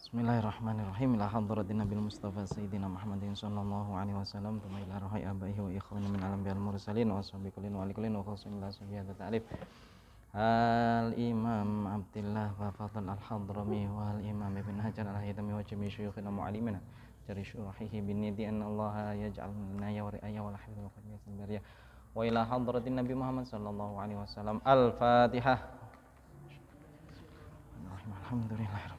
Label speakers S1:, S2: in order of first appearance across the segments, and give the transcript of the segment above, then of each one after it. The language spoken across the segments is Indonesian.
S1: Bismillahirrahmanirrahim. Ila hadratin Nabil Mustafa Sayyidina Muhammadin sallallahu alaihi wasallam. Tuma ila rahai abaihi wa ikhwani min alam bial mursalin wa ashabi kullin wa alikulin wa khususin ila subhiyata ta'alif. Al-Imam Abdullah wa Fadl al-Hadrami wa al-Imam Ibn Hajar al-Haytami wa jami syuyukhina mu'alimina jari syurahihi bin nidi anna Allah yaj'alna ya wa ri'aya wa lahibna wa qadmiyatin bariyah wa ila hadratin Nabi Muhammad sallallahu alaihi wasallam. Al-Fatihah. Alhamdulillah.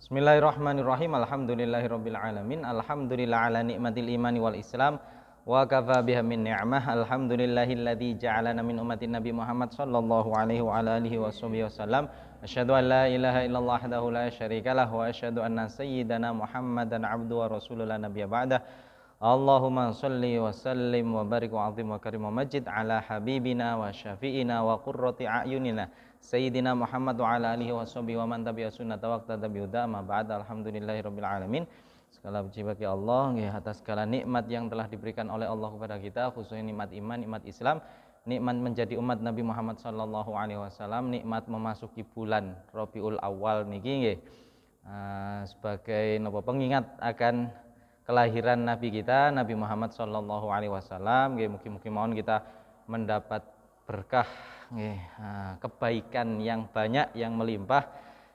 S1: Bismillahirrahmanirrahim. Alhamdulillahirabbil alamin. Alhamdulillah ala nikmatil imani wal islam wa kafa biha min ni'mah. Alhamdulillahilladzi ja'alana min ummatin Nabi Muhammad sallallahu alaihi wa ala alihi wasallam. Asyhadu an la ilaha illallah wahdahu la syarikalah wa asyhadu anna sayyidana Muhammadan abduhu wa rasuluhu la nabiyya ba'dah. Allahumma shalli wa sallim wa barik wa azim wa karim wa majid ala habibina wa syafi'ina wa qurrati a'yunina Sayyidina Muhammad wa ala alihi wa sahbihi wa man tabi'a sunnata wa iqtada bi huda ma ba'd. Alhamdulillahirabbil alamin. Segala puji bagi Allah atas segala nikmat yang telah diberikan oleh Allah kepada kita, khususnya nikmat iman, nikmat Islam, nikmat menjadi umat Nabi Muhammad sallallahu alaihi wasallam, nikmat memasuki bulan Rabiul Awal niki nggih. Sebagai pengingat akan kelahiran Nabi kita Nabi Muhammad sallallahu alaihi wasallam nggih, mugi-mugi mawon kita mendapat berkah nggih, kebaikan yang banyak, yang melimpah,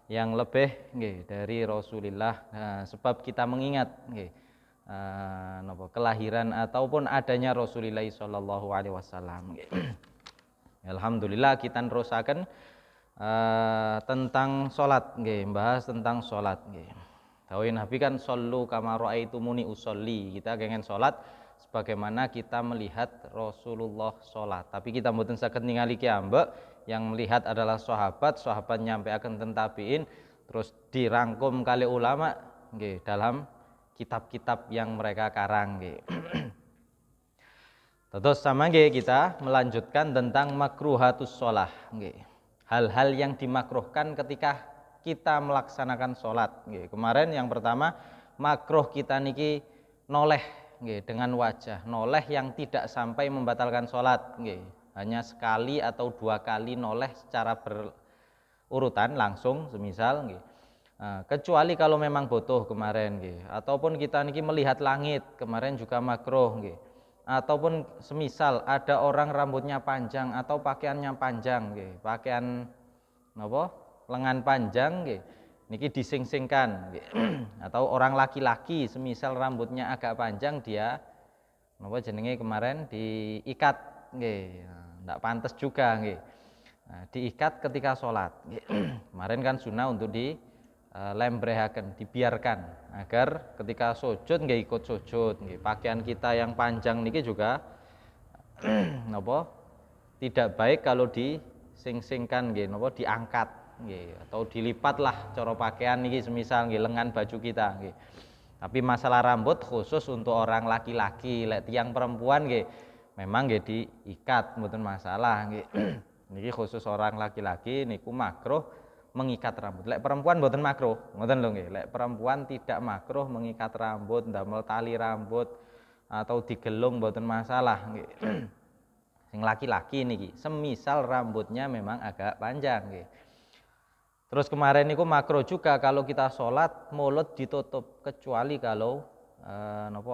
S1: yang lebih nggih dari Rasulullah. Sebab kita mengingat nggih kelahiran ataupun adanya Rasulullah sallallahu alaihi wasallam nggih. Alhamdulillah kita nerusaken tentang salat nggih, bahas tentang salat nggih. Dawuh Nabi kan shollu kama raaitumuni usolli. Kita pengen salat sebagaimana kita melihat Rasulullah sholat. Tapi kita mboten saged ningali kiambek, yang melihat adalah sahabat nyampe akan tabiin, terus dirangkum kali ulama nggih dalam kitab-kitab yang mereka karang nggih. Terus sama nggih kita melanjutkan tentang makruhatus shalah nggih. Hal-hal yang dimakruhkan ketika kita melaksanakan sholat nggih. Kemarin yang pertama makruh kita niki noleh nggih, dengan wajah, noleh yang tidak sampai membatalkan sholat nggih. Hanya sekali atau dua kali noleh secara berurutan langsung semisal nggih. Kecuali kalau memang butuh kemarin nggih, ataupun kita niki melihat langit kemarin juga makruh nggih. Ataupun semisal ada orang rambutnya panjang atau pakaiannya panjang nggih, pakaian lengan panjang nggih, niki dising-singkan nggih. Atau orang laki-laki semisal rambutnya agak panjang, dia jenenge kemarin diikat nggih, ndak pantas juga nggih. Diikat ketika sholat nggih. Kemarin kan sunnah untuk dilembrehaken, dibiarkan agar ketika sujud nggih ikut sujud nggih. Pakaian kita yang panjang niki juga tidak baik kalau dising-singkan nggih, diangkat nggih, atau dilipatlah cara pakaian niki semisal nggih lengan baju kita nggih. Tapi masalah rambut khusus untuk orang laki-laki, lek tiyang perempuan nggih memang nggih diikat mboten masalah nggih. Niki khusus orang laki-laki niku makruh mengikat rambut. Lek perempuan mboten makruh, ngoten lho nggih. Lek perempuan tidak makruh mengikat rambut, ndamel tali rambut atau digelung mboten masalah nggih. Sing laki-laki niki semisal rambutnya memang agak panjang nggih. Terus kemarin niku makruh juga kalau kita sholat mulut ditutup, kecuali kalau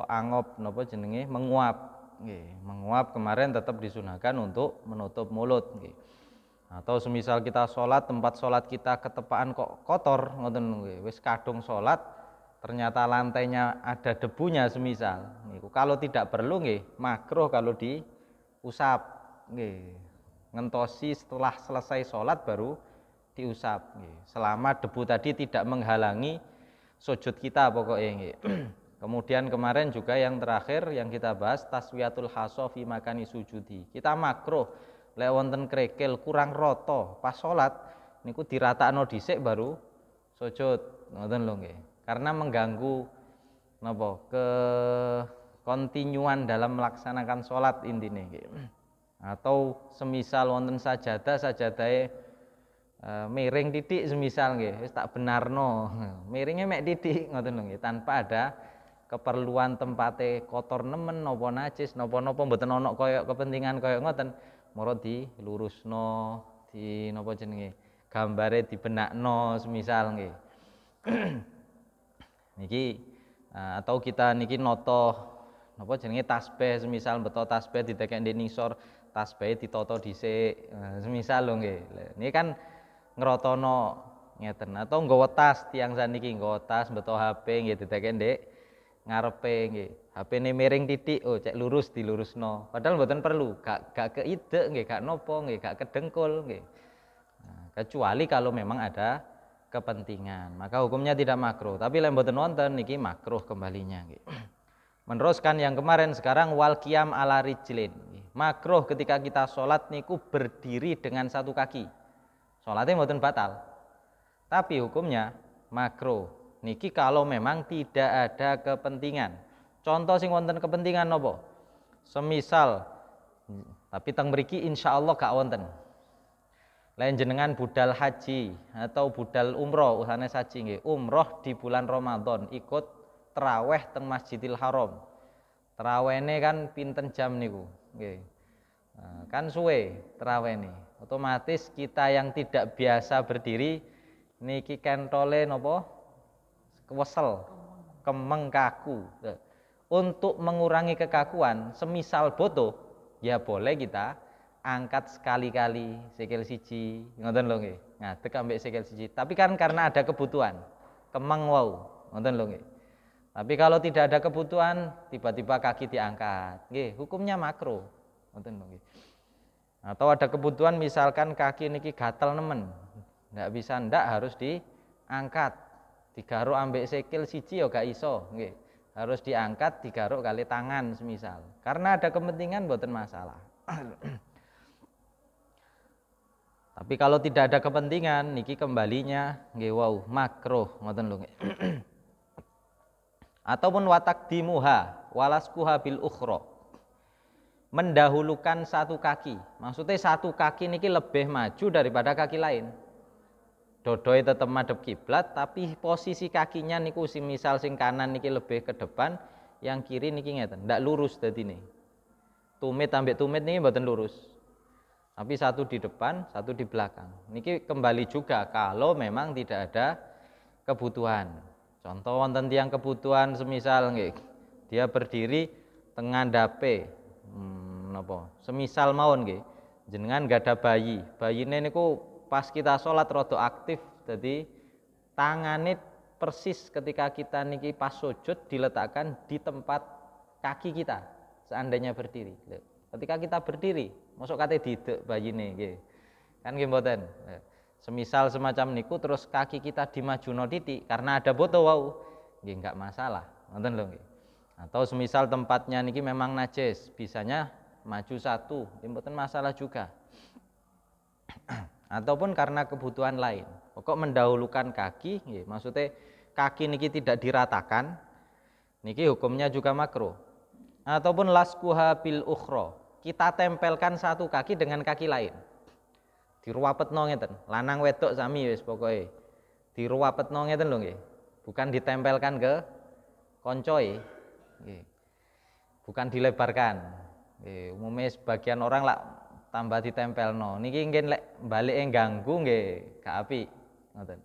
S1: angop jenenge menguap nggih. Menguap kemarin tetap disunahkan untuk menutup mulut nggih. Atau semisal kita sholat, tempat sholat kita ketepaan kok kotor ngoten nggih, wis kadung sholat ternyata lantainya ada debunya semisal niku, kalau tidak perlu nggih makruh kalau diusap nggih. Ngentosi setelah selesai sholat baru diusap nggih. Selama debu tadi tidak menghalangi sujud kita pokoknya nggih. Kemudian kemarin juga yang terakhir yang kita bahas taswiyatul haso fi makani sujudi. Kita makruh lek wonten krekil kurang roto pas salat niku diratakno dhisik baru sujud. Ngoten lho nggih. Karena mengganggu ke kontinuan dalam melaksanakan salat intine nggih. Atau semisal wonten sajadahe miring titik semisal nggih, wis tak benarno. Miringnya mek titik ngoten lho nggih, tanpa ada keperluan tempate kotor nemen napa najis napa-napa mboten ana kaya kepentingan kaya ngoten mara dilurusno di napa jenenge gambare dibenakno semisal nggih niki atau kita niki noto napa jenenge tasbih semisal beto tasbih didekek ndek nisor tasbih ditata dhisik semisal lho nggih niki kan ngrotono ngeten atau nggawa tas tiyang saniki nggawa tas beto HP nggih didekek ndek ngarepe nggih HP-ne miring titik oh cek lurus dilurusno padahal mboten perlu gak keidek nggih gak nopo nggih gak kedengkul nggih kecuali kalau memang ada kepentingan maka hukumnya tidak makruh tapi lek mboten wonten niki makruh kembalinya nggih meneruskan yang kemarin sekarang wal qiyam ala rijlin makruh ketika kita sholat niku berdiri dengan satu kaki sholatnya mboten batal tapi hukumnya makruh niki kalau memang tidak ada kepentingan. Contoh sing wonten kepentingan nopo? Semisal tapi teng mriki insyaallah gak wonten. Lain jenengan budal haji atau budal umroh usane haji nggih. Umroh di bulan Ramadan ikut tarawih teng Masjidil Haram. Tarawihne kan pinten jam niku? Nggih. Kan suwe tarawihne. Otomatis kita yang tidak biasa berdiri niki kentole nopo? Kewesel, kemeng kaku. Untuk mengurangi kekakuan, semisal boto, ya boleh kita angkat sekali-kali sikil siji, ngoten lho nggih. Ngadeg ambek sikil siji. Tapi kan karena ada kebutuhan, kemeng wau, ngoten lho nggih. Tapi kalau tidak ada kebutuhan, tiba-tiba kaki diangkat, nggih, hukumnya makruh, ngoten lho nggih. Atau ada kebutuhan misalkan kaki niki gatel nemen, ndak bisa ndak harus diangkat. Digaruk ambek sikil siji ya gak iso nggih. Harus diangkat digaruk kali tangan semisal. Karena ada kepentingan mboten masalah. Tapi kalau tidak ada kepentingan niki kembalinya nggih wau makruh ngoten lho nggih. Ataupun watakdimuha walaskuha bil ukhra. Mendahulukan satu kaki. Maksudnya satu kaki niki lebih maju daripada kaki lain. Dodoi tetap madhep kiblat tapi posisi kakinya niku misal sing kanan niki lebih ke depan yang kiri niki ngeten ndak lurus dadine tumit ambek tumit niki mboten lurus tapi satu di depan satu di belakang niki kembali juga kalau memang tidak ada kebutuhan contoh wonten tiyang kebutuhan semisal nggih dia berdiri tengah ndape napa semisal mawon nggih jenengan gak ada bayine niku pas kita sholat rada aktif jadi tangannya persis ketika kita niki pas sujud diletakkan di tempat kaki kita seandainya berdiri ketika kita berdiri masuk kate didek bayine nggih kan nggih mboten semisal semacam niku terus kaki kita dimajuno titik karena ada boto wau nggih enggak masalah ngoten lho nggih atau semisal tempatnya niki memang najis bisanya maju satu mboten masalah juga ataupun karena kebutuhan lain. Pokok mendahulukan kaki, maksudnya kaki niki tidak diratakan, niki hukumnya juga makruh. Ataupun laskuha bil ukhra, kita tempelkan satu kaki dengan kaki lain. Diruwapetno ngeten, lanang wedok sami wis pokoke. Diruwapetno ngeten lho nggih. Bukan ditempelkan ke koncoe. Nggih. Bukan dilebarkan. Nggih, umumnya sebagian orang lah tambah ditempelno niki nggih lek balike ganggu nggih gak apik ngoten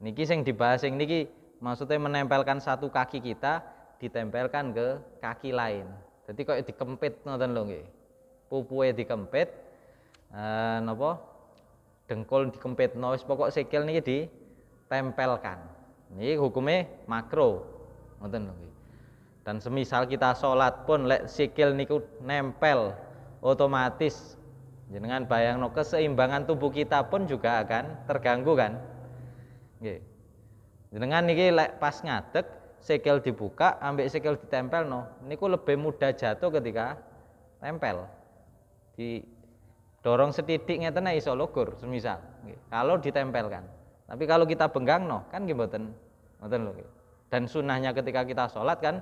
S1: niki sing dibahas sing niki maksudnya menempelkan satu kaki kita ditempelkan ke kaki lain jadi kok dikempit ngoten lho nggih pupuhe dikempit napa dengkul dikempitno wis pokok sikil niki ditempelkan niki hukume makruh ngoten lho nggih dan semisal kita sholat pun lek sikil niku nempel otomatis jenengan bayangno keseimbangan tubuh kita pun juga akan terganggu kan nggih jenengan niki lek pas ngadeg sikil dibuka ambek sikil ditempelno niku lebih mudah jatuh ketika tempel di dorong setitik ngeten iso lugur semisal nggih kalau ditempelkan tapi kalau kita benggangno kan nggih mboten lho nggih dan sunahnya ketika kita sholat kan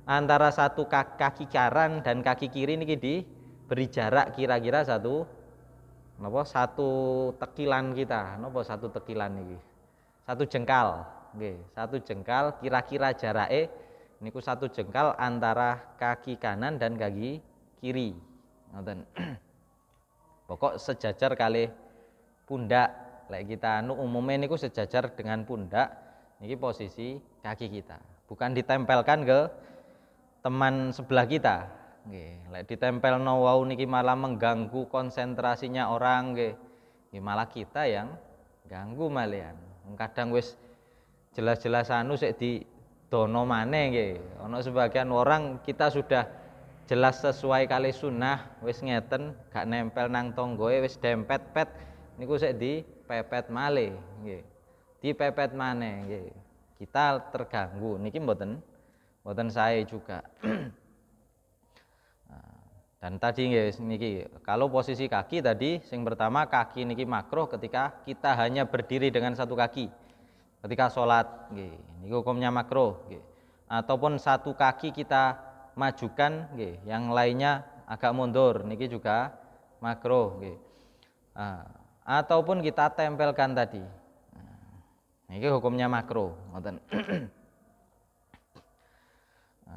S1: antara satu kaki kanan dan kaki kiri niki beri jarak kira-kira satu tekilan kita satu tekilan niki satu jengkal nggih satu jengkal kira-kira jarake niku satu jengkal antara kaki kanan dan kaki kiri. Ngoten. Pokok sejajar kalih pundak. Lek kita anu umumnya niku sejajar dengan pundak, niki posisi kaki kita. Bukan ditempelkan ke teman sebelah kita. Nggih, lek ditempelno wau niki malah mengganggu konsentrasinya orang nggih. Nggih malah kita yang ganggu malian. Kadang wis jelas-jelas anu sik didono maneh nggih. Ana sebagian orang kita sudah jelas sesuai kali sunnah wis ngeten gak nempel nang tonggoe wis dempet-pet niku sik dipepet malih nggih. Dipepet maneh nggih. Kita terganggu niki mboten sae juga. Dan tadi niki kalau posisi kaki tadi sing pertama kaki niki makruh ketika kita hanya berdiri dengan satu kaki ketika sholat nggih niki hukumnya makruh nggih. Ataupun satu kaki kita majukan nggih yang lainnya agak mundur niki juga makruh nggih. Ataupun kita tempelkan tadi niki hukumnya makruh ngoten.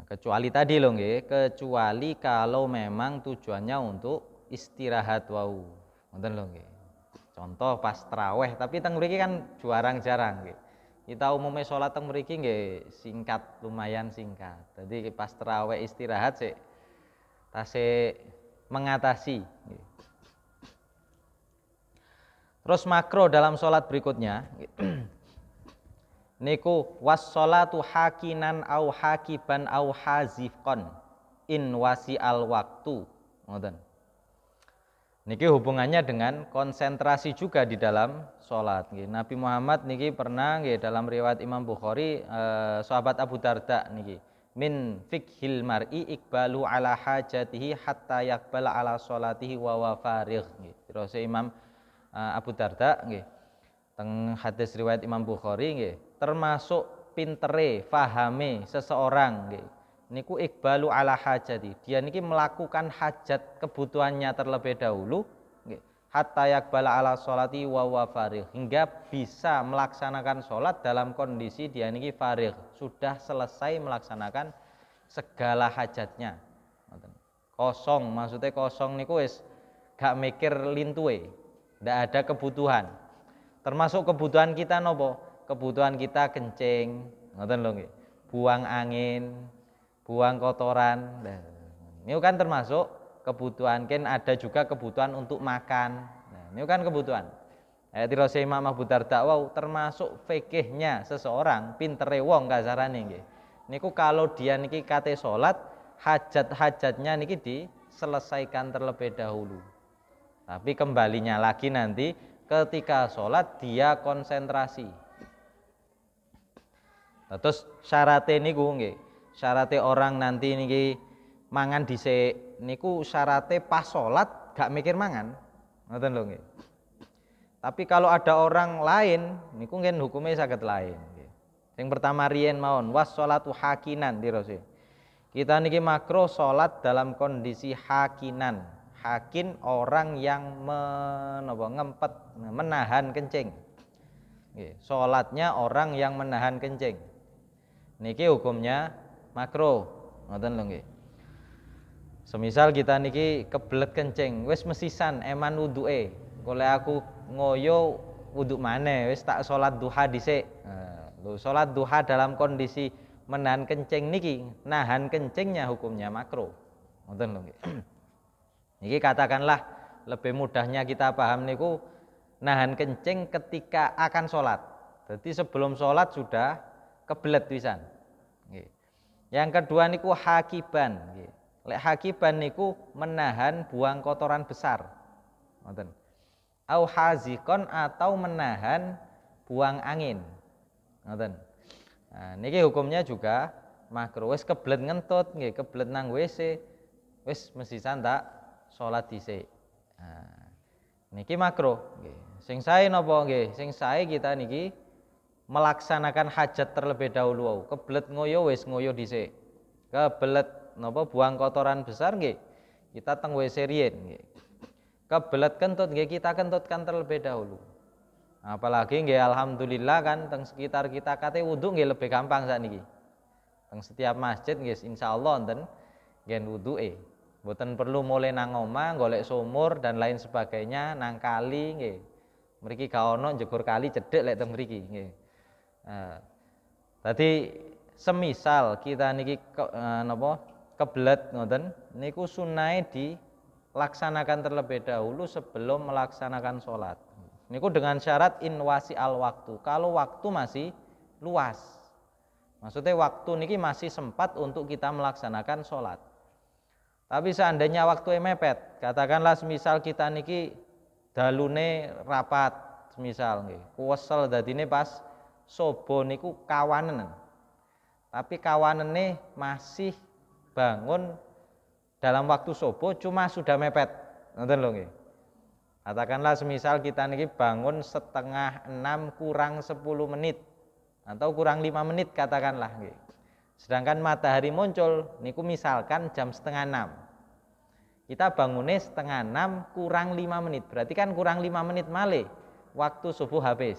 S1: Kecuali tadi loh nggih, kecuali kalau memang tujuannya untuk istirahat wau. Ngoten lho nggih. Contoh pas tarawih, tapi teng mriki kan jarang-jarang nggih. Kita umumnya sholat teng mriki nggih singkat, lumayan singkat. Jadi pas tarawih istirahat sik tasih mengatasi nggih. Terus makro dalam sholat berikutnya niku was-sholatu hakinan au hakiban au hazifqon in wasi al waktu. Ngoten. Niki hubungannya dengan konsentrasi juga di dalam sholat. Nabi Muhammad niki pernah dalam riwayat Imam Bukhari sahabat Abu Darda niki min fikhil mar'i iqbalu ala hajatihi hatta yaqbala ala sholatihi wa wa farigh. Terus Imam Abu Darda nggih teng hadis riwayat Imam Bukhari nggih termasuk pintere fahame seseorang nggih niku iqbalu ala hajati. Dia niki melakukan hajat kebutuhannya terlebih dahulu nggih hatta yaqbala ala sholati wa wa farigh hingga bisa melaksanakan sholat dalam kondisi dia niki farigh sudah selesai melaksanakan segala hajatnya. Kosong maksudnya kosong niku wis gak mikir lintuwe, ndak ada kebutuhan. Termasuk kebutuhan kita nopo? Kebutuhan kita kencing, ngoten lho nggih. Buang angin, buang kotoran. Nah, ini kan termasuk kebutuhan. Kan ada juga kebutuhan untuk makan. Nah, ini kan kebutuhan. Tirose Imam Abu Darda wau termasuk fikihnya seseorang, pintere wong kasarane nggih. Niku kalau dia niki kate salat, hajat-hajatnya niki diselesaikan terlebih dahulu. Tapi kembalinya lagi nanti ketika sholat dia konsentrasi. Terus syaratnya niku nggih, syaratnya orang nanti niki mangan dhisik niku syaratnya pas sholat gak mikir mangan. Ngoten lho nggih. Tapi kalau ada orang lain niku nggih hukumnya saged lain nggih. Yang pertama riyen mawon was sholatu hakinan dirose. Kita niki makruh sholat dalam kondisi hakinan. Hakin orang yang ngempet menahan kencing. Sholatnya orang yang menahan kencing. Niki hukumnya makruh. Ngoten lho nggih. Semisal kita niki kebelet kencing, wis mesisan eman wuduke. Oleh aku ngoyo wuduk maneh, wis tak sholat duha dhisik. Lho sholat duha dalam kondisi menahan kencing niki, nahan kencingnya hukumnya makruh. Ngoten lho nggih. Niki katakanlah lebih mudahnya kita paham niku nahan kencing ketika akan sholat. Jadi sebelum sholat sudah kebelet pisan. Yang kedua niku hakiban. Lek hakiban niku menahan buang kotoran besar. Ngoten. Au hazikon atau menahan buang angin. Ngoten. Nah, niki hukumnya juga makruh. Wis kebelet ngentut nggih, kebelet nang WC, wis mesisan tak sholat dhisik. Nah, niki makruh nggih. Sing sae napa nggih? Sing sae kita niki melaksanakan hajat terlebih dahulu. Kebelet ngoyo wis ngoyo dhisik. Kebelet napa buang kotoran besar nggih. Kita teng WC riyen nggih. Kebelet kentut nggih kita kentutkan terlebih dahulu. Apalagi nggih alhamdulillah kan teng sekitar kita kate wudu nggih lebih gampang sakniki. Teng setiap masjid nggih insyaallah wonten nggih wuduke. Mboten perlu mulai nang omah golek sumur dan lain sebagainya nang kali nggih. Mriki gak ono jegur kali cedhek lek teng mriki nggih. Tadi semisal kita niki kebelet ngoten niku sunahe dilaksanakan terlebih dahulu sebelum melaksanakan sholat. Niku dengan syarat inwasi al waktu. Kalau waktu masih luas, maksudnya waktu niki masih sempat untuk kita melaksanakan sholat. Tapi seandainya waktu mepet, katakanlah semisal kita niki dalune rapat, semisal nggih, kuwesel dadine pas sobo niku kawanen. Tapi kawanene masih bangun dalam waktu sobo cuma sudah mepet. Ngoten lho nggih. Katakanlah semisal kita niki bangun 5:30 kurang 10 menit atau kurang 5 menit katakanlah nggih. Sedangkan matahari muncul niku misalkan jam 5:30. Kita bangunnya 5:30 kurang 5 menit. Berarti kan kurang 5 menit malih waktu subuh habis.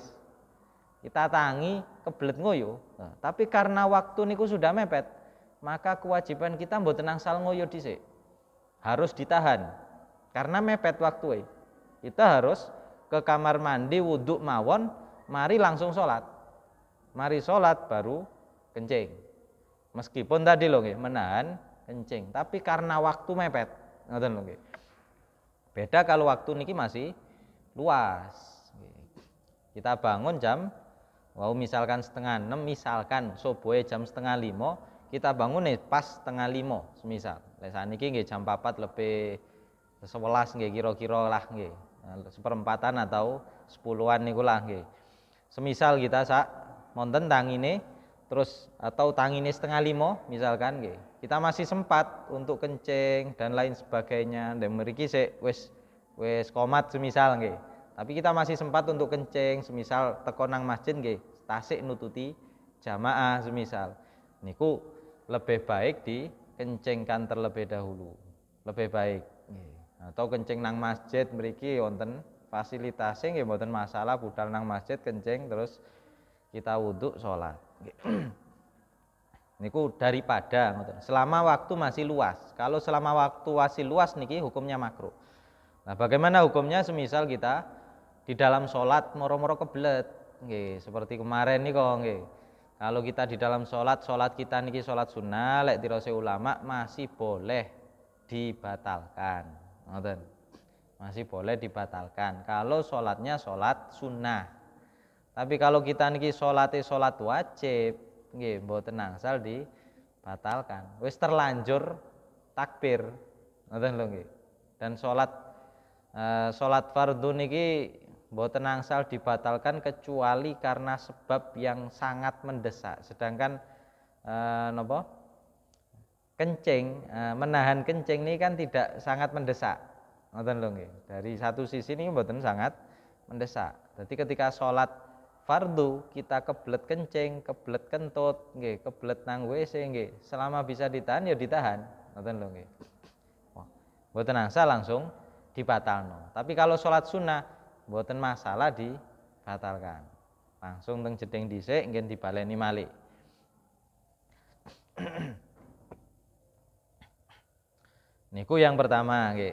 S1: Kita tangi kebelet ngoyo. Nah, tapi karena waktu niku sudah mepet, maka kewajiban kita mboten angsal ngoyo dhisik. Harus ditahan. Karena mepet waktu. Kita harus ke kamar mandi wudhu mawon, mari langsung sholat. Mari sholat baru kencing. Meskipun tadi lho nggih menahan kencing, tapi karena waktu mepet. Ngoten lho nggih. Beda kalau waktu niki masih luas. Kita bangun jam misalkan 5:30, misalkan subuhe jam 4:30, kita bangun pas 4:30 semisal. Lah saniki nggih jam 4 lebih 11 nggih kira-kira lah nggih. Seperempatan atau 10-an niku lah nggih. Semisal kita monten tangine terus atau tangine 4:30 misalkan nggih. Kita masih sempat untuk kencing dan lain sebagainya. Dan mriki sik wis komat semisal nggih. Tapi kita masih sempat untuk kencing, semisal teko nang masjid nggih, tasik nututi jamaah semisal. Niku lebih baik dikencingkan terlebih dahulu. Lebih baik nggih. Atau kencing nang masjid mriki wonten fasilitasnya nggih mboten masalah budal nang masjid kencing terus kita wudhu sholat. Niku daripada ngoten. Selama waktu masih luas. Kalau selama waktu masih luas niki hukumnya makruh. Nah, bagaimana hukumnya semisal kita di dalam sholat moro-moro kebelet nggih, seperti kemarin nih kok nggih. Kalau kita di dalam sholat kita niki sholat sunnah lek dirose ulama masih boleh dibatalkan. Ngoten. Masih boleh dibatalkan kalau sholatnya sholat sunnah. Tapi kalau kita niki sholatnya sholat wajib nggih mboten angsal dibatalkan. Wis terlanjur takbir. Ngoten lho nggih. Dan sholat fardu niki mboten angsal dibatalkan kecuali karena sebab yang sangat mendesak. Sedangkan kencing, menahan kencing ini kan tidak sangat mendesak. Ngoten lho nggih. Dari satu sisi ini mboten sangat mendesak. Jadi ketika sholat fardu kita kebelet kencing, kebelet kentut, nggih, kebelet nang WC nggih, selama bisa ditahan ya ditahan. Ngoten lho nggih. Mboten angsal langsung dibatalno. Tapi kalau sholat sunnah mboten masalah dibatalkan. Langsung teng jeding dhisik nggih dibaleni malih. Niku yang pertama nggih,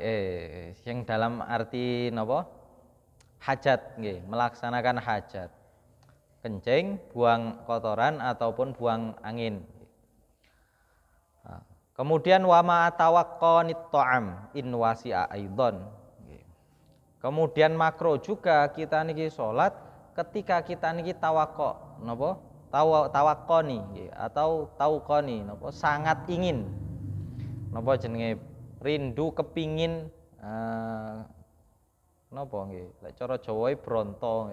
S1: yang dalam arti napa? Hajat nggih, melaksanakan hajat. Kencing, buang kotoran ataupun buang angin. Kemudian wama tawaqqanit ta'am in wasi'a aidan. Kemudian makro juga kita niki salat ketika kita niki tawakko napa? Tawakkoni atau tauqoni napa? Sangat ingin. Napa jenenge? Rindu kepingin napa nggih? Lek cara Jawa bronto,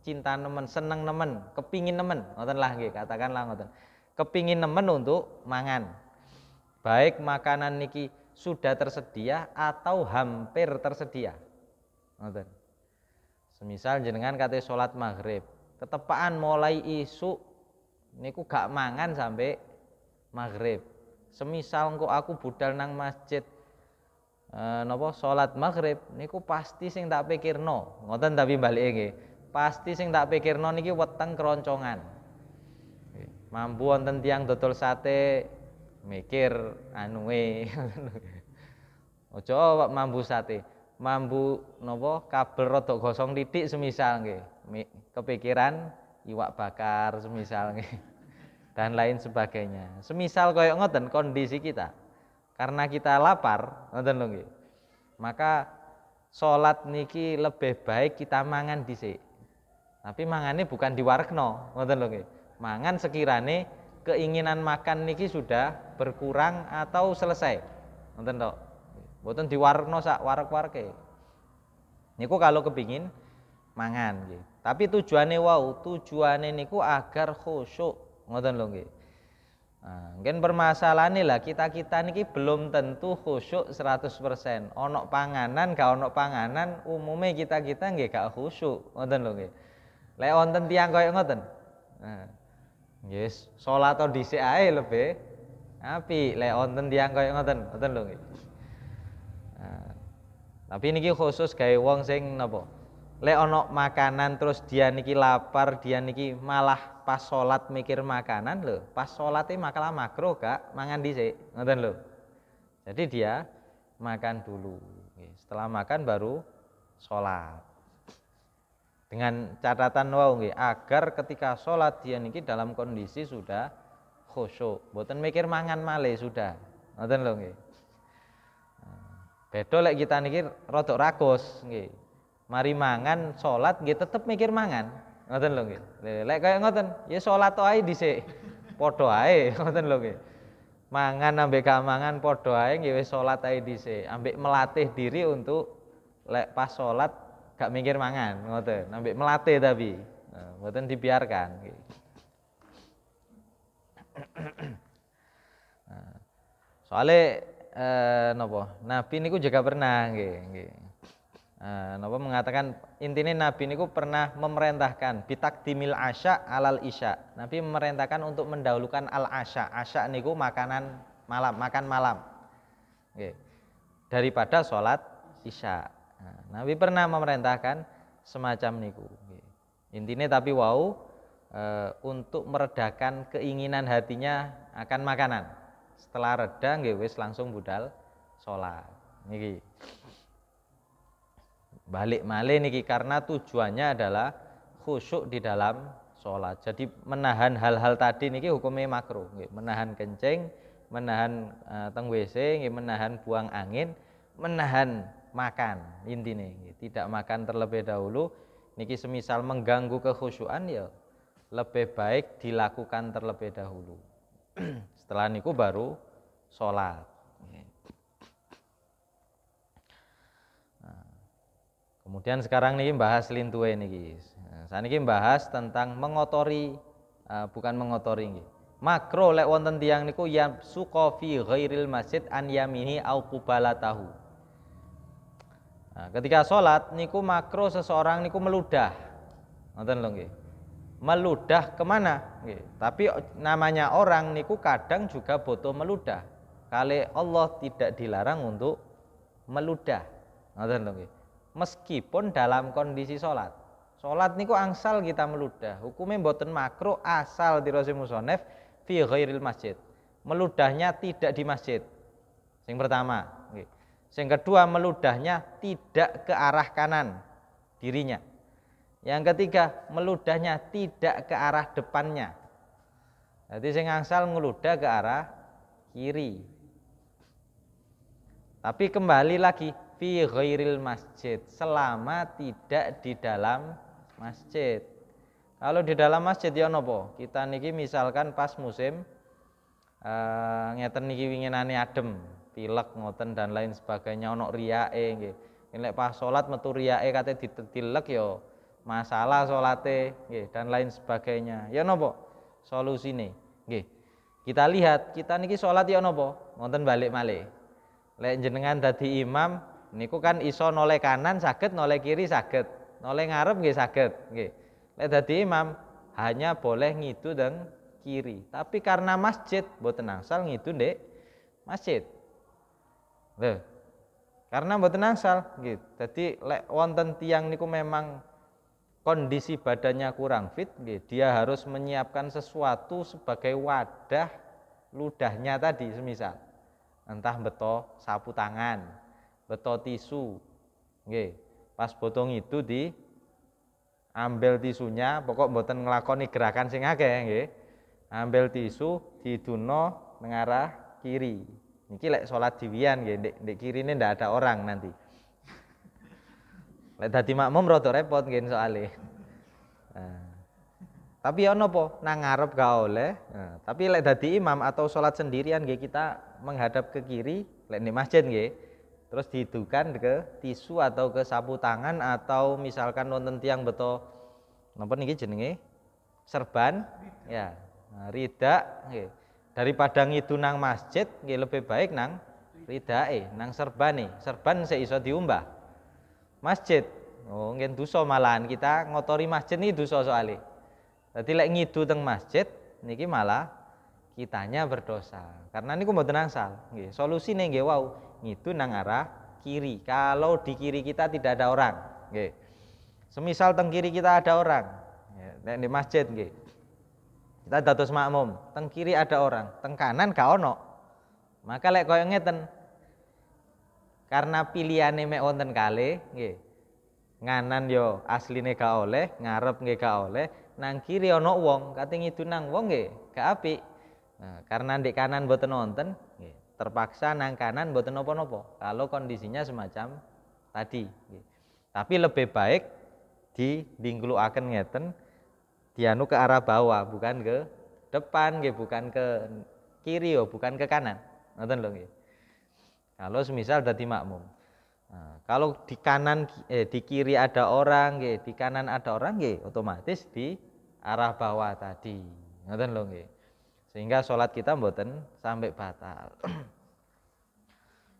S1: cinta nemen, seneng nemen, kepingin nemen, ngoten lah nggih, katakanlah ngoten. Kepingin nemen untuk mangan. Baik makanan niki sudah tersedia atau hampir tersedia. Ngoten. Semisal jenengan kate salat maghrib, ketepaan mulai isuk niku gak mangan sampai maghrib. Semisal engko aku budal nang masjid salat maghrib niku pasti sing tak pikirno, ngoten tapi balike nggih. Pasti sing tak pikirno niki weteng keroncongan. Mampu wonten tiyang dodol sate mikir anuwe. Aja mambu sate, mambu napa kabel rada gosong titik semisal nggih. Kepikiran iwak bakar semisal nggih. Dan lain sebagainya. Semisal koyo ngoten kondisi kita. Karena kita lapar, ngoten lho nggih. Maka salat niki lebih baik kita mangan dhisik. Tapi mangane bukan diwarkno, ngoten lho nggih. Mangan sekirane keinginan makan niki sudah berkurang atau selesai. Ngoten tok. Mboten diwarno sak warek-wareke. Niku kalau kepingin mangan nggih. Tapi tujuane niku agar khusyuk, ngoten lho nggih. Nah, mungkin permasalahan lah kita niki belum tentu khusyuk 100%. Ono panganan, gak ono panganan, umume kita nggih gak khusyuk, ngoten lho nggih. Lek wonten tiyang koyo ngoten. Nah, yes, salat dhisik ae lebih apik lek wonten tiyang koyo ngoten lho nggih. Nah, tapi niki khusus gawe wong sing napa? Lek ana makanan terus dia niki lapar, dia niki malah pas salat mikir makanan lho, pas salate makalah makruh gak mangan dhisik, ngoten lho. Jadi dia makan dulu. Setelah makan baru salat. Dengan catatan nggih agar ketika salat dia niki dalam kondisi sudah khusyuk, mboten mikir mangan malih sudah. Ngoten lho nggih. Beda lek kita niki rada rakus nggih. Mari mangan salat nggih tetep mikir mangan. Ngoten lho nggih. Lek kaya ngoten, ya salat ae dhisik. Padha ae, ngoten lho nggih. Mangan ambek gak mangan padha ae nggih wis salat ae dhisik. Ambek melatih diri untuk lek pas salat gak mikir mangan, ngoten. Ambek melatih tapi mboten dibiarkan nggih. Soale napa? Nabi niku juga pernah nggih. Napa mengatakan intinya Nabi niku pernah memerintahkan bitakdimil asya alal isya. Nabi memerintahkan untuk mendahulukan al asya. Asya niku makanan malam, makan malam. Nggih. Daripada sholat isya. Nabi pernah memerintahkan semacam niku. Nggih. Intinya tapi untuk meredakan keinginan hatinya akan makanan. Setelah reda nggih wis langsung budal sholat. Niki. Balik malih niki karena tujuannya adalah khusyuk di dalam sholat. Jadi menahan hal-hal tadi niki hukumnya makruh. Nggih. Menahan kencing, menahan teng WC, nggih, menahan buang angin, menahan makan intinya. Nggih. Tidak makan terlebih dahulu. Niki semisal mengganggu kekhusyukan ya lebih baik dilakukan terlebih dahulu. Setelah niku baru sholat. Kemudian sekarang niki bahas lintuwe niki. Saniki bahas tentang mengotori, bukan mengotori nggih. Makro lek wonten tiyang niku yamsuqa fi ghairil masjid an yamini au qubalatahu. Ketika sholat niku makro seseorang niku meludah. Ngoten lho nggih. Meludah kemana? Nggih. Tapi namanya orang niku kadang juga butuh meludah. Kali Allah tidak dilarang untuk meludah. Ngoten lho nggih. Meskipun dalam kondisi sholat. Sholat niku angsal kita meludah. Hukumnya mboten makruh asal dirose musonef fi ghairil masjid. Meludahnya tidak di masjid. Yang pertama. Yang kedua meludahnya tidak ke arah kanan dirinya. Yang ketiga meludahnya tidak ke arah depannya. Jadi sing angsal ngeludah ke arah kiri. Tapi kembali lagi fi ghairil masjid, selama tidak di dalam masjid. Kalau di dalam masjid ya napa? Kita niki misalkan pas musim ngeten niki winginane adem, pilek ngoten dan lain sebagainya, ono riyae nggih. Nek pas salat metu riyae kate ditilek ya masalah salate nggih dan lain sebagainya. Ya napa? Solusine nggih. Kita lihat, kita niki salat ya napa? Ngoten balik malih. Lek jenengan dadi imam niku kan iso noleh kanan saged, noleh kiri saged, noleh ngarep nggih saged, nggih. Lek dadi imam hanya boleh ngidu dan kiri. Tapi karena masjid mboten angsal ngidu ndek masjid. Lho. Karena mboten angsal nggih. Dadi lek wonten tiyang niku memang kondisi badannya kurang fit, dia harus menyiapkan sesuatu sebagai wadah ludahnya tadi, semisal entah beto sapu tangan, beto tisu, pas botong itu diambil tisunya, pokok mboten nglakoni gerakan sing akeh, ambil tisu diduno nang arah kiri. Niki lek salat diwian ndek kirine ndak ada orang nanti. Lek dadi makmum rada repot nggih soalé. Nah, tapi ya napa nang ngarep gak oleh. Nah, tapi lek dadi imam atau salat sendirian nggih kita menghadap ke kiri, lek di masjid nggih. Terus dihidukan ke tisu atau ke sapu tangan atau misalkan wonten tiyang beto napa niki jenenge serban ya. Nah, rida nggih. Daripada ngidu nang masjid nggih lebih baik nang ridae, nang serbane. Serban sik iso diumbah. Masjid, oh nggih dosa malahan kita ngotori masjid ini dosa soalnya. Jadi lek ngidu teng masjid niki malah kitanya berdosa. Karena niku mboten angsal. Nggih, solusine nggih wau ngidu nang arah kiri. Kalau di kiri kita tidak ada orang, nggih. Semisal teng kiri kita ada orang, nek di masjid nggih. Kita dados makmum, teng kiri ada orang, teng kanan gak ono. Maka lek koyo ngeten, karena pilihane mek wonten kalih nggih. Nganan yo asline gak oleh, ngarep nggih gak oleh, nang kiri ana wong, kate ngidu nang wong nggih gak apik. Nah, karena ndek kanan mboten wonten, nggih, terpaksa nang kanan mboten napa-napa. Kalau kondisinya semacam tadi nggih. Tapi lebih baik dingkluaken ngeten, dianu ke arah bawah, bukan ke depan nggih, bukan ke kiri yo, bukan ke kanan. Ngoten lho nggih. Kalau semisal dadi makmum. Nah, kalau di kanan di kiri ada orang nggih, di kanan ada orang nggih, otomatis di arah bawah tadi. Ngoten lho nggih. Sehingga sholat kita mboten sampai batal.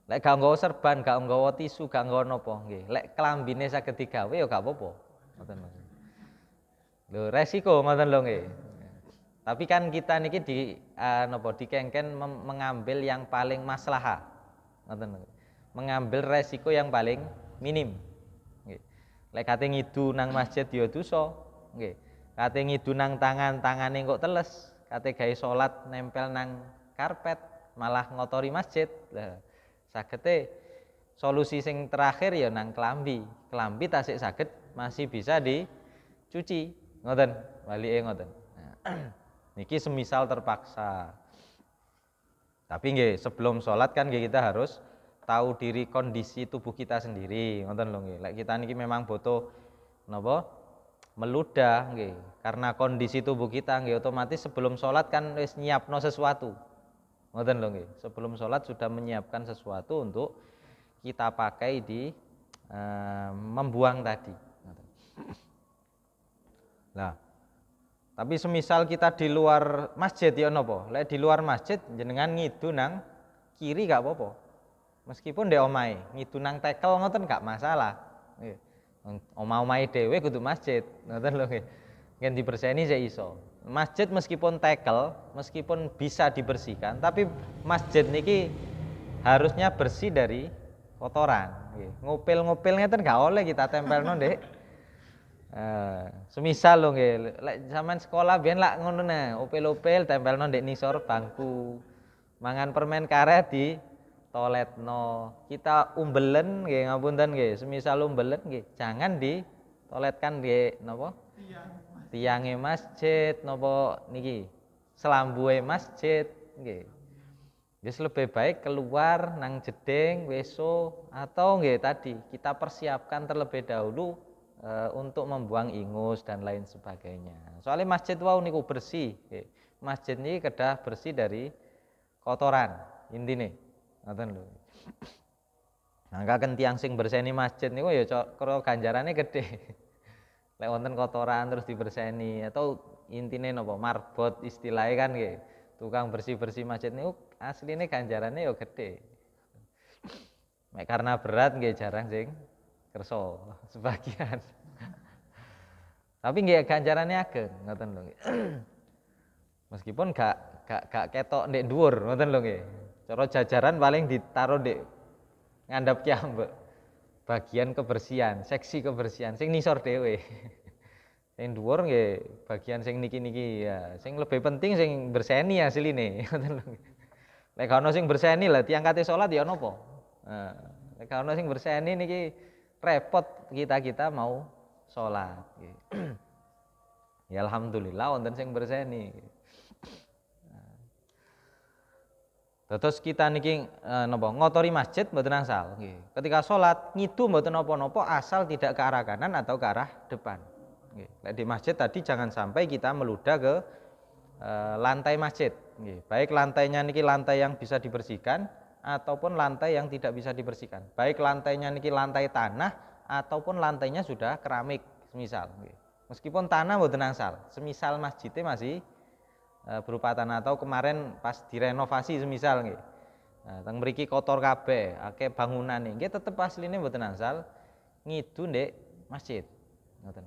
S1: Lek gak nggawa serban, gak nggawa tisu, gak nggawa napa nggih. Lek klambine saged digawe ya gak apa-apa. Ngoten lho. Lho resiko ngoten lho nggih. Tapi kan kita niki dikengken mengambil yang paling maslahah. Mengambil resiko yang paling minim. Nggih. Lek kate ngidu nang masjid ya dosa, nggih. Kate ngidu nang tangane kok teles, kate gawe salat nempel nang karpet, malah ngotori masjid. Lah, sagete solusi sing terakhir ya nang klambi. Klambi tasik saged masih bisa dicuci. Ngoten, walike ngoten. Nah, niki semisal terpaksa. Tapi nggih sebelum sholat kan kita harus tahu diri kondisi tubuh kita sendiri, ngoten lho nggih. Lek kita niki memang butuh napa? Meludah nggih. Karena kondisi tubuh kita nggih otomatis sebelum sholat kan wis nyiapno sesuatu. Ngoten lho nggih. Sebelum sholat sudah menyiapkan sesuatu untuk kita pakai di membuang tadi. Nah, tapi semisal kita di luar masjid ya napa? Lek di luar masjid jenengan ngidu nang kiri gak apa-apa. Meskipun ndek omahe, ngidu nang tekel ngoten gak masalah. Nggih. Omah-omahe dhewe kudu masjid, ngoten lho nggih. Ngen dibersihni sik iso. Masjid meskipun tekel, meskipun bisa dibersihkan, tapi masjid niki harusnya bersih dari kotoran, nggih. Ngupil-ngupil ngeten gak oleh kita tempelno ndek. Semisal lho nggih, lek sampean sekolah biyen lak ngono nah, upil-upil tempelno ndek nisor bangku. Mangan permen karet di toletno. Kita umbelen nggih ngapunten nggih, semisal umbelen nggih, jangan ditoletkan nggih napa? Tiange masjid napa niki? Selambuhe masjid nggih. Wis lebih baik keluar nang jeding weso atau nggih tadi kita persiapkan terlebih dahulu untuk membuang ingus dan lain sebagainya. Soalnya masjid wau niku bersih. Masjid ini kedah bersih dari kotoran intine. Ngoten lho. Mangkaken tiyang sing bersihni masjid niku ya karo ganjarane gede. Lek wonten kotoran terus dibersihni atau intine napa marbot istilahnya kan nggih. Tukang bersih-bersih masjid niku asline ganjarane ya gede. Mek karena berat nggih jarang sing kerso sebagian. Tapi nggih ganjarannya ageng, ngoten lho nggih. Meskipun gak ketok ndek dhuwur, ngoten lho nggih. Cara jajaran paling ditaruh ndek ngandhap kiambek. Bagian kebersihan, seksi kebersihan sing nisor dhewe. Sing dhuwur nggih bagian sing niki-niki ya. Sing lebih penting sing berseni asline. Ngoten lho. Lek gak ono sing berseni lah diangkate salat ya napa? Lek gak ono sing berseni niki repot kita mau salat nggih. Ya alhamdulillah wonten sing berseni. Terus kita niki napa ngotori masjid mboten angsal nggih. Ketika salat ngidu mboten napa-napa asal tidak ke arah kanan atau ke arah depan. Nggih. Lek di masjid tadi jangan sampai kita meludah ke lantai masjid nggih. Baik lantainya niki lantai yang bisa dibersihkan ataupun lantai yang tidak bisa dibersihkan. Baik lantainya niki lantai tanah ataupun lantainya sudah keramik semisal nggih. Meskipun tanah mboten angsal, semisal masjidnya masih berupa tanah atau kemarin pas direnovasi semisal nggih. Nah, teng mriki kotor kabeh, akeh bangunane. Nggih tetep asline mboten angsal ngidu ndek masjid. Ngoten.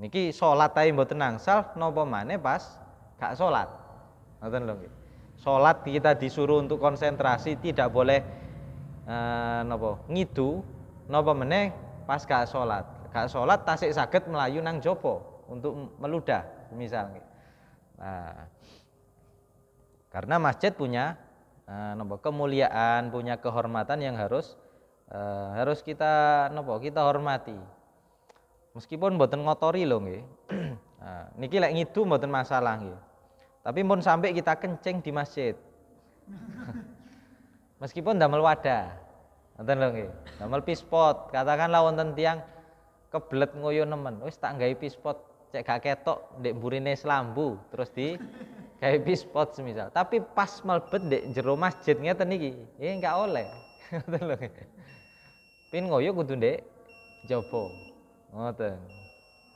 S1: Niki salat ae mboten angsal napa maneh pas gak salat. Ngoten lho nggih. Salat kita disuruh untuk konsentrasi, tidak boleh napa ngidu napa meneh pas gak salat. Gak salat tasik saged melayu nang jopo untuk meludah misal nggih. Nah, karena masjid punya kemuliaan, punya kehormatan yang harus kita kita hormati. Meskipun mboten ngotori lho nggih. Nah, niki lek ngidu mboten masalah nggih. Tapi mun sampai kita kencing di masjid. Meskipun damel wadah. Ngoten lho nggih. Damel pispot, katakanlah wonten tiyang kebelet ngoyo nemen, wis tak gawe pispot, cek gak ketok ndek mburine selambu, terus di gawe pispot semisal. Tapi pas mlebet ndek jero masjid ngeten iki, enggak oleh. Ngoten lho. Pin ngoyo kudu ndek jaba. Ngoten.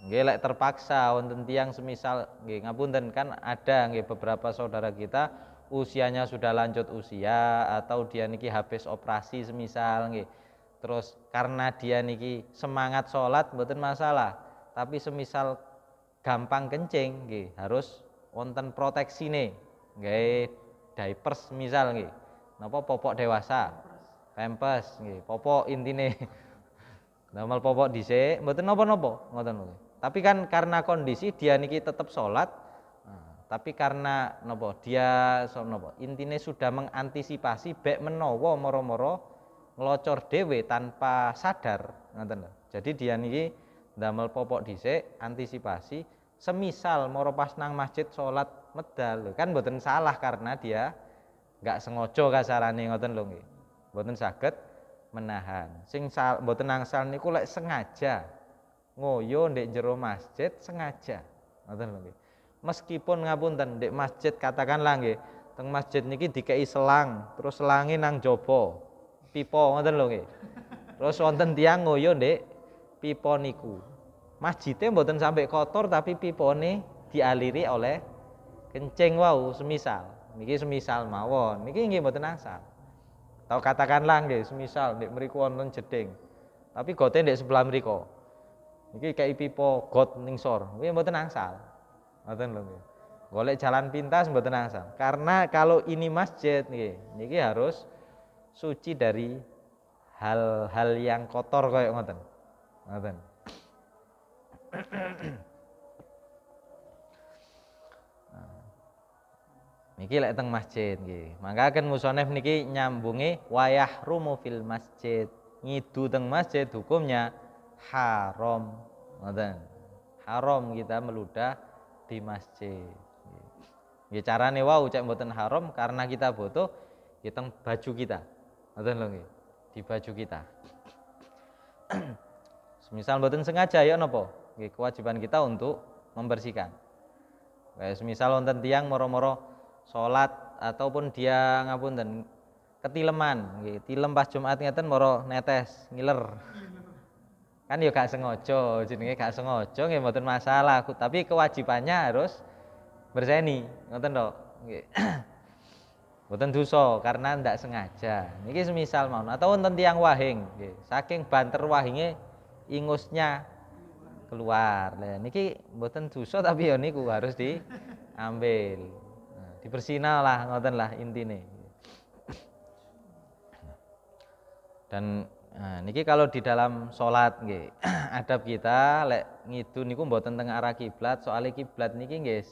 S1: Nggih lek terpaksa wonten tiyang semisal nggih ngapunten kan ada nggih beberapa saudara kita usianya sudah lanjut usia atau dia niki habis operasi semisal nggih. Terus karena dia niki semangat sholat mboten masalah, tapi semisal gampang kencing nggih harus wonten proteksine. Nggih diapers misal nggih. Napa popok dewasa? Pampers nggih, popok intine. Damel popok dhisik mboten napa-napa, ngoten lho. Tapi kan karena kondisi dia niki tetap sholat, tapi karena napa dia intine sudah mengantisipasi bek menawa moro-moro nglocor dhewe tanpa sadar, ngoten lho. Jadi dia niki damel popok dhisik antisipasi semisal moro pas nang masjid sholat medal lho. Kan mboten salah karena dia enggak sengaja kasarane ngoten lho nggih. Mboten saged menahan. Sing mboten angsal niku lek sengaja ngoyo ndek jero masjid sengaja. Ngoten lho nggih. Meskipun ngapunten ndek masjid katakanlah nggih, teng masjid niki dikei selang, terus selange nang jaba. Pipa ngoten lho nggih. Terus wonten tiyang ngoyo ndek pipa niku. Masjidnya mboten sampai kotor tapi pipane dialiri oleh kencing wau semisal. Niki semisal mawon. Niki nggih mboten angsal. Atau katakanlah nggih semisal ndek mriku wonten jeding. Tapi gote ndek sebelah mriku. Niki kei pipa got ning sor. Niki mboten angsal. Ngoten lho nggih. Golek jalan pintas mboten angsal. Karena kalau ini masjid nggih, niki harus suci dari hal-hal yang kotor kayak ngoten. Ngoten. Niki lek teng masjid nggih. Mangkaken musonef niki nyambungi wayah rumu fil masjid. Ngidu teng masjid hukumnya haram. Ngoten. Haram kita meludah di masjid. Nggih carane wau cek mboten haram karena kita butuh teng baju kita. Ngoten lho nggih. Di baju kita. Semisal mboten sengaja ya napa? Nggih kewajiban kita untuk membersihkan. Kayak semisal wonten tiyang moro-moro salat ataupun dia ngapunten ketileman nggih, tilem pas Jumat ngeten moro netes ngiler. Kan ya gak sengaja, jenenge gak sengaja nggih mboten masalah, tapi kewajibannya harus berseni, ngoten to. Nggih. Mboten dosa karena ndak sengaja. Niki semisal mawon atau wonten tiyang wahing nggih, saking banter wahinge ingusnya keluar. Lah niki mboten dosa tapi ya niku harus diambil. Dibersihna lah ngoten lah intine. Dan niki kalau di dalam sholat nggih adab kita lek ngidu niku mboten teng arah kiblat, soalnya kiblat niki guys.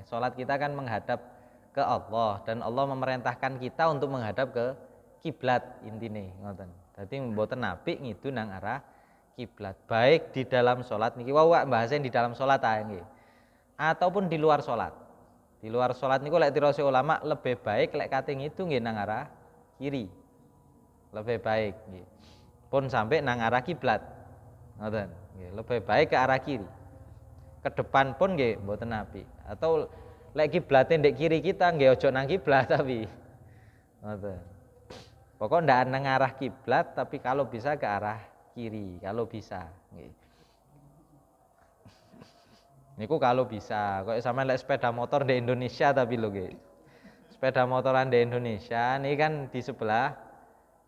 S1: Salat kita kan menghadap ke Allah dan Allah memerintahkan kita untuk menghadap ke kiblat intine ngoten. Dadi mboten apik ngidu nang arah kiblat, baik di dalam salat niki wau bahasen di dalam salat ae nggih. Ataupun di luar salat. Di luar salat niku lek tirose ulama lebih baik lek kate ngidu nggih nang arah kiri. Lebih baik nggih. Pun sampai nang arah kiblat. Ngoten, nggih, lebih baik ke arah kiri. Ke depan pun nggih mboten apik. Atau lek kiblate ndek kiri kita nggih aja nang kiblat tapi. Ngoten. Pokok ndak nang arah kiblat tapi kalau bisa ke arah kiri, kalau bisa nggih. Niku kalau bisa, kok sama lek sepeda motor di Indonesia tapi lho nggih. Sepeda motoran di Indonesia ini kan di sebelah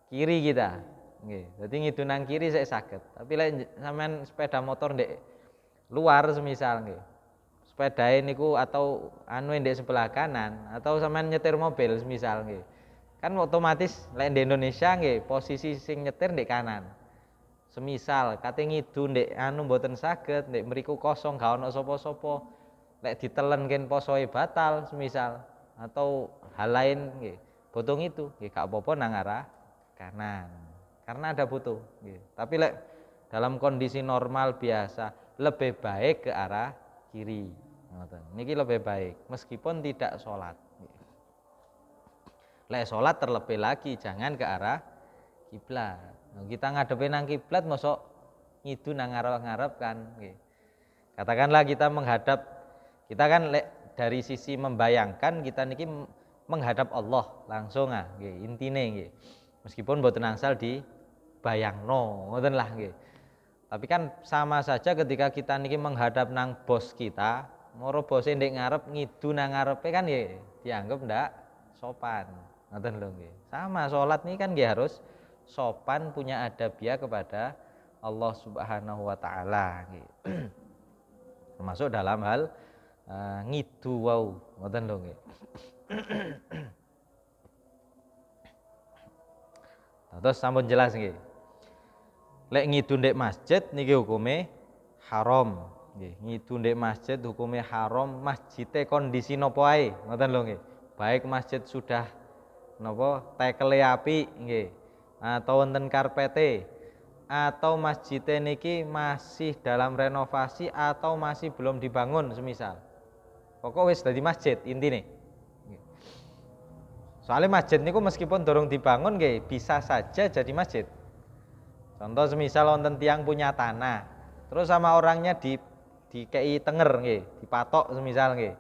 S1: kiri kita. Nggih. Dadi ngidu nang kiri saya saged. Tapi lek sampean sepeda motor ndek luar semisal nggih. Sepedae niku atau anu ndek sebelah kanan atau sampean nyetir mobil semisal nggih. Kan otomatis lek di Indonesia nggih posisi sing nyetir ndek kanan. Semisal kate ngidu ndek anu mboten saged, ndek mriku kosong gak ono sapa-sapa. Lek ditelen ken posoe batal semisal atau hal lain nggih. Butuh itu nggih gak apa-apa nang arah kanan. Karena ada butuh nggih. Tapi lek dalam kondisi normal biasa lebih baik ke arah kiri. Ngoten. Niki lebih baik meskipun tidak sholat. Lek sholat terlebih lagi jangan ke arah kiblat. Nah, kita ngadepin nang kiblat mosok ngidu nang ngarep-ngarep kan nggih. Katakanlah kita menghadap, kita kan dari sisi membayangkan kita niki menghadap Allah langsung nggih intine nggih. Meskipun mboten angsal dibayangno ngoten lah nggih. Tapi kan sama saja ketika kita niki menghadap nang bos kita, moro bose ndek ngarep ngidu nang ngarepe kan ya dianggap ndak sopan. Ngoten lho nggih. Sama salat niki kan nggih harus sopan, punya adabiah kepada Allah Subhanahu wa taala nggih. Termasuk dalam hal ngidu wau, ngoten lho nggih. Terus sampun jelas nggih. Lek ngidu ndek masjid niki hukume haram nggih. Ngidu ndek masjid hukume haram, masjide kondisi napa ae, ngoten lho nggih. Baik masjid sudah napa tekele apik nggih atau wonten karpete atau masjid niki masih dalam renovasi atau masih belum dibangun semisal. Pokok wis dadi masjid intine. Soalnya masjid niku meskipun dorong dibangun nggih bisa saja jadi masjid. Contoh semisal wonten tiang punya tanah, terus sama orangnya dikei tenger nggih, dipatok semisal nggih.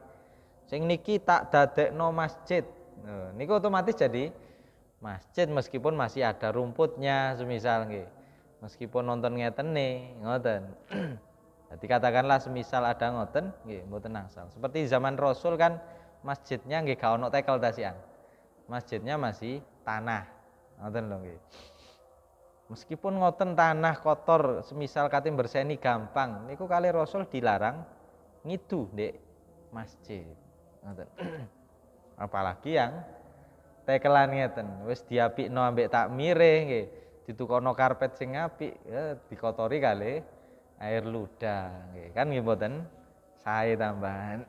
S1: Sing niki tak dadekno masjid. Nah, niku otomatis jadi masjid meskipun masih ada rumputnya semisal nggih. Meskipun nonton ngetene, ngoten. Jadi katakanlah semisal ada ngoten nggih mboten angsal. Seperti zaman Rasul kan masjidnya nggih gak ono tekel dasian. Masjidnya masih tanah. Ngoten lho nggih. Meskipun ngoten tanah kotor semisal katim berseni gampang, niku kali Rasul dilarang ngidu ndek masjid. Ngoten. Apalagi yang tekelan ngeten wis diapikno ambek takmire nggih ditukono karpet sing apik ya dikotori kali air ludah nggih kan nggih mboten sae tambahan.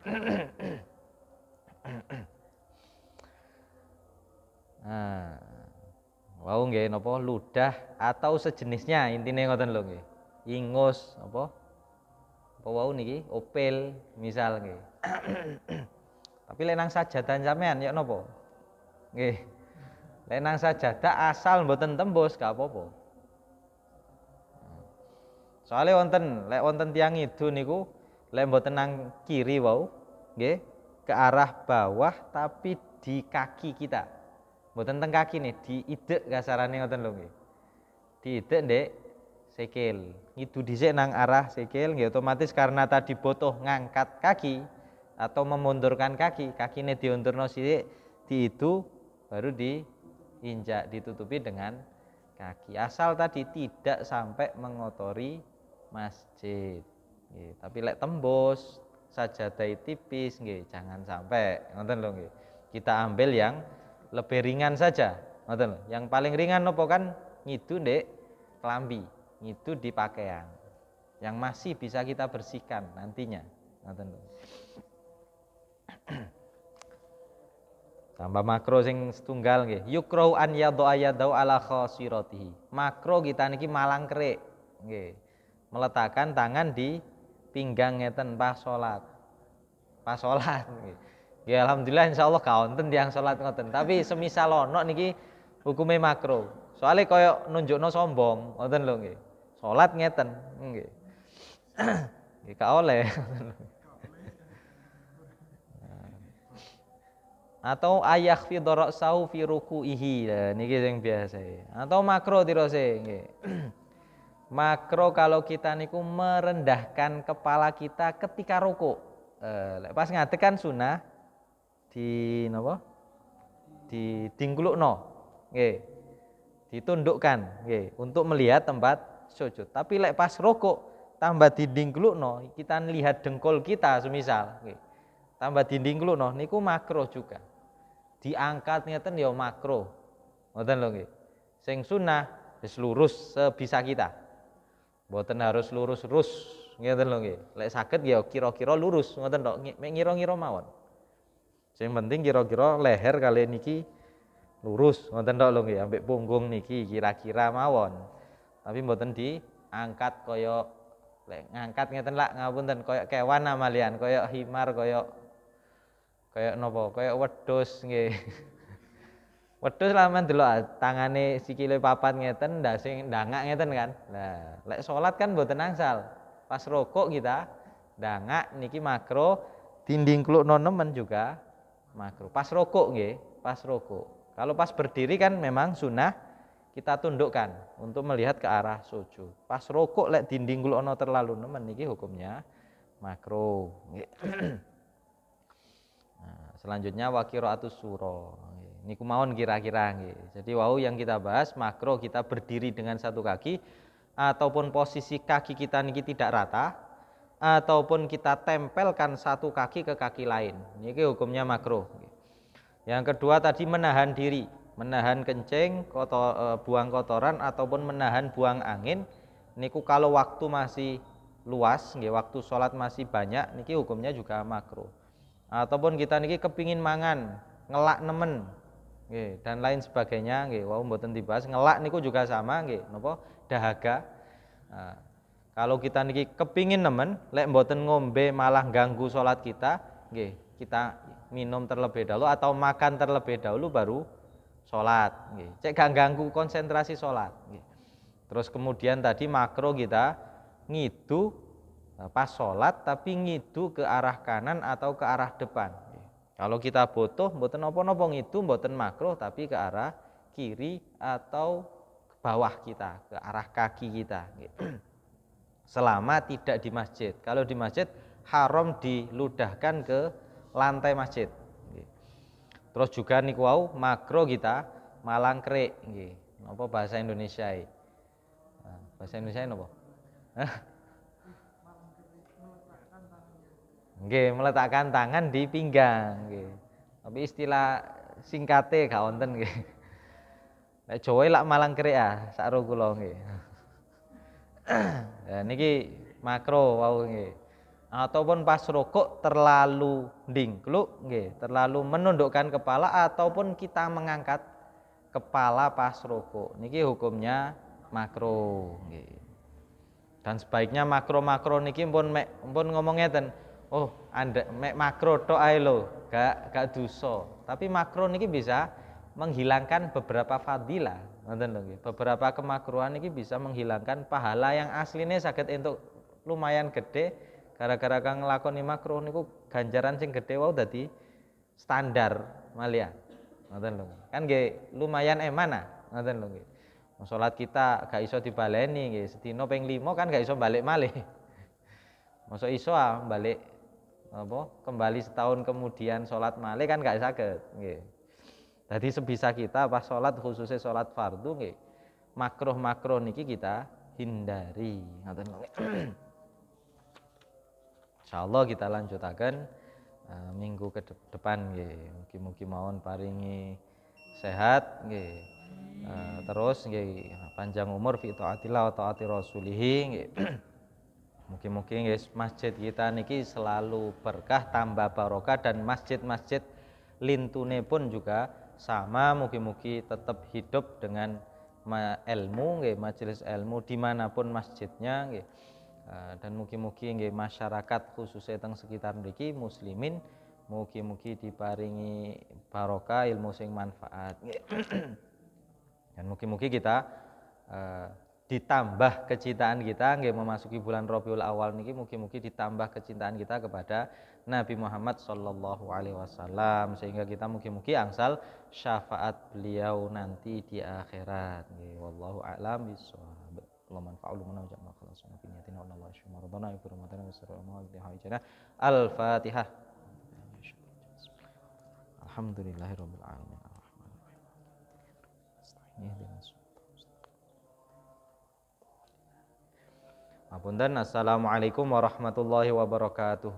S1: Nah, wau nggih napa ludah atau sejenisnya intine ngoten lho nggih. Ingus apa wau niki opel misal nggih. Tapi lek nang sajadah sampean ya napa? Nggih. Lek nang sajadah asal mboten tembus gak apa-apa. Soale wonten lek wonten tiyang idu niku lek mboten nang kiri wau nggih ke arah bawah tapi di kaki kita. Mboten teng kaki nih, diidek kasarane ngoten lho nggih. Diidek ndek sikil. Ngidu dhisik nang arah sikil nggih otomatis karena tadi butuh ngangkat kaki atau memundurkan kaki, kakine diundurno sithik diidu baru diinjak ditutupi dengan kaki. Asal tadi tidak sampai mengotori masjid. Nggih, tapi lek tembus sajadah tipis nggih, jangan sampai. Ngoten lho nggih. Kita ambil yang lebih ringan saja. Ngoten lho. Yang paling ringan nopo kan ngidu ndek klambi, ngidu di pakaian. yang masih bisa kita bersihkan nantinya. Tambah makro sing setunggal nggih. Yukrau an yadha yadau ala khasiratihi. Makro kita niki malang kerik nggih. Meletakkan tangan di pinggang ngeten pas salat. Pas salat nggih. Ya alhamdulillah insyaallah gak wonten tiyang salat ngoten. Tapi semisal ono niki hukume makro. Soale kaya nunjukno sombong, ngoten lho nggih. Salat ngeten nggih. Nggih gak oleh. Atau ayah fi darasau fi rukuihi, niki sing biasa. Atau makro tirose nggih. Makro kalau kita niku merendahkan kepala kita ketika ruku. Pas ngadeg kan sunah di napa? Di dingklukno. Nggih. Ditundukkan nggih untuk melihat tempat sujud. Tapi lek pas ruku tambah didingklukno, kita lihat dengkul kita semisal nggih. Tambah didingklukno niku makro juga. Diangkat ngeten ya makro. Ngoten lho nggih. Sing sunah wis lurus sebisa kita. Mboten harus lurus-lurus ngeten lho nggih. Lek saged ya kira-kira lurus ngoten tok, mek ngira-ngira mawon. Sing penting kira-kira leher kali niki lurus ngoten tok lho nggih, ambek punggung niki kira-kira mawon. Tapi mboten diangkat kaya lek ngangkat ngeten lak ngapunten kaya kewan amalian, kaya himar, kaya napa? Kaya wedhus nggih. Wedhus laman delok tangane sikile papat ngeten ndak sing ndangak ngeten kan. Nah, lek salat kan mboten angsal. Pas rukuk kita ndangak niki makro, dindingklukno nemen juga makro. Pas rukuk nggih, pas rukuk. Kalau pas berdiri kan memang sunah kita tundukkan untuk melihat ke arah sujud. Pas rukuk lek dindingklukno terlalu nemen niki hukumnya makro nggih. Nah, selanjutnya wa qiraatus surah. Niku mawon kira-kira nggih. Jadi wau yang kita bahas makro kita berdiri dengan satu kaki ataupun posisi kaki kita niki tidak rata ataupun kita tempelkan satu kaki ke kaki lain. Niki hukumnya makro. Yang kedua tadi menahan diri, menahan kencing, buang kotoran ataupun menahan buang angin. Niku kalau waktu masih luas nggih, waktu sholat masih banyak niki hukumnya juga makro. Ataupun kita niki kepingin mangan, ngelak nemen nggih dan lain sebagainya nggih, wau mboten dibahas. Ngelak niku juga sama nggih, napa? Dahaga. Nah, kalau kita niki kepingin nemen, lek mboten ngombe malah ganggu salat kita, nggih, kita minum terlebih dahulu atau makan terlebih dahulu baru salat nggih. Cek gak ganggu konsentrasi salat nggih. Terus kemudian tadi makro kita ngidu pas sholat tapi ngidu ke arah kanan atau ke arah depan. Kalau kita butuh mboten napa-napa ngidu mboten makruh tapi ke arah kiri atau ke bawah kita, ke arah kaki kita. Selama tidak di masjid. Kalau di masjid haram diludahkan ke lantai masjid. Terus juga niku wau makruh kita malang kerik nggih. Napa bahasa Indonesia iki? Bahasa Indonesia napa? Nggih, meletakkan tangan di pinggang nggih. Tapi istilah singkate gak wonten nggih. Nek Jawa lak malang kerik sakro kula nggih. Ya niki makro wau nggih. Ataupun pas rukuk terlalu ndingkluk nggih, terlalu menundukkan kepala ataupun kita mengangkat kepala pas rukuk. Niki hukumnya makro nggih. Dan sebaiknya makro-makro niki pun ngomong ngeten. Oh, anda mek makro tok ae lho, gak dosa. Tapi makro niki bisa menghilangkan beberapa fadilah, ngoten lho nggih. Beberapa kemakruhan niki bisa menghilangkan pahala yang aslinya saged entuk lumayan gede gara-gara kang nglakoni makro niku ganjaran sing gede wae dadi standar malia. Ngoten lho. Kan nggih lumayan emana, ngoten lho nggih. Salat kita gak iso dibaleni nggih, sedina ping 5 kan gak iso balik malih. Mosok iso balik kembali setahun kemudian sholat malih kan gak saged nggih. Jadi sebisa kita pas sholat khususnya sholat fardu nggih, makruh niki kita hindari. Ngoten lho. Insyaallah kita lanjutaken minggu ke depan nggih. Mugi-mugi mawon paringi sehat nggih. Terus nggih panjang umur fi taatillah wa taati rasulih nggih. Mugi-mugi guys masjid kita niki selalu berkah tambah barokah dan masjid-masjid lintune pun juga sama, mugi-mugi tetap hidup dengan ilmu nggih, majelis ilmu dimanapun masjidnya nggih. Dan mugi-mugi nggih masyarakat khususnya teng sekitar mriki muslimin mugi-mugi diparingi barokah ilmu sing manfaat nggih. Dan mugi-mugi kita ditambah kecintaan kita nggih memasuki bulan Rabiul Awal niki mugi-mugi ditambah kecintaan kita kepada Nabi Muhammad sallallahu alaihi wasallam sehingga kita mugi-mugi angsal syafaat beliau nanti di akhirat nggih. Wallahu a'lam bishawab. Allahumma anfa'ul mana jama'a khalasana fi niyatina wa Allah yashfa maradana wa ramadana wa sallallahu alaihi wa Al-Fatihah. Alhamdulillahirabbil alamin. Apunten, assalamualaikum warahmatullahi wabarakatuh.